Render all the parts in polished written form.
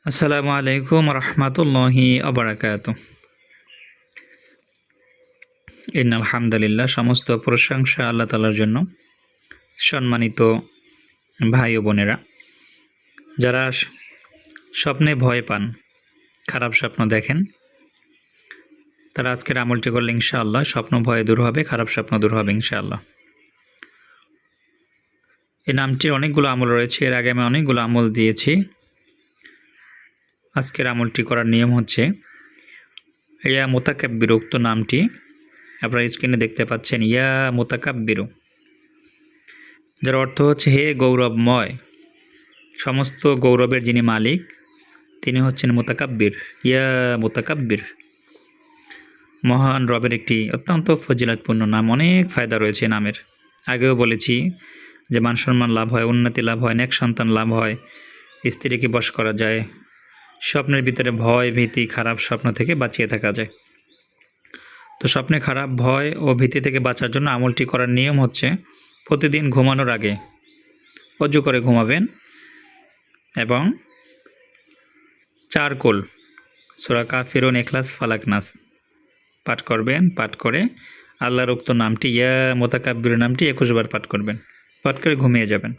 আসসালামু আলাইকুম রহমতুল্লাহি আবরাকাত। ইন্নাল হামদুলিল্লাহ, সমস্ত প্রশংসা আল্লাহ তাআলার জন্য। সম্মানিত ভাই ও বোনেরা, যারা স্বপ্নে ভয় পান, খারাপ স্বপ্ন দেখেন, তারা আজকের আমলটি করলে ইনশাআল্লাহ স্বপ্ন ভয় দূর হবে, খারাপ স্বপ্ন দূর হবে ইনশাআল্লাহ। এই নামটির অনেকগুলো আমল রয়েছে, এর আগে আমি অনেকগুলো আমল দিয়েছি। আজকের আমলটি করার নিয়ম হচ্ছে, ইয়া মুতাকাব্বির, উক্ত নামটি আপনারা স্ক্রিনে দেখতে পাচ্ছেন, ইয়া মুতাকাব্বিরু, যার অর্থ হচ্ছে হে গৌরবময়, সমস্ত গৌরবের যিনি মালিক তিনি হচ্ছেন মুতাকাব্বির। ইয়া মুতাকাব্বির, মহান রবের একটি অত্যন্ত ফজিলাতপূর্ণ নাম, অনেক ফায়দা রয়েছে নামের। আগেও বলেছি যে মান সম্মান লাভ হয়, উন্নতি লাভ হয়, নেক সন্তান লাভ হয়, স্ত্রীকে বশ করা যায়, স্বপ্নের ভিতরে ভয় ভীতি খারাপ স্বপ্ন থেকে বাঁচিয়ে থাকা যায়। তো স্বপ্নে খারাপ ভয় ও ভীতি থেকে বাঁচার জন্য আমলটি করার নিয়ম হচ্ছে, প্রতিদিন ঘুমানোর আগে অজু করে ঘুমাবেন এবং 4 কুল সূরা কাফিরুন, ইখলাস, ফালাক, নাস পাঠ করবেন। পাঠ করে আল্লাহর উক্ত নামটি, ইয়া মুতাকাব্বির নামটি 21 বার পাঠ করবেন। পাঠ করে ঘুমিয়ে যাবেন।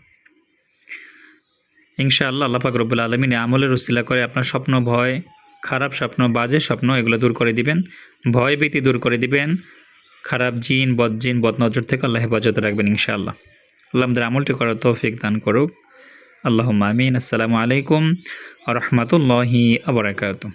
ইনশাআল্লাহ আল্লাহ পাক রব্বুল আলামিন আমলের উসিলা করে আপনার স্বপ্ন ভয়, খারাপ স্বপ্ন, বাজে স্বপ্ন এগুলো দূর করে দিবেন, ভয় ভীতি দূর করে দিবেন, খারাপ জিন বদনজর থেকে আল্লাহ হেফাজতে রাখবেন ইনশাআল্লাহ। আল্লাহ আমাদের আমলটি করার তৌফিক দান করুক। আল্লাহুম্মা আমিন। আসসালামু আলাইকুম ওয়া রাহমাতুল্লাহি ওয়া বারাকাতুহু।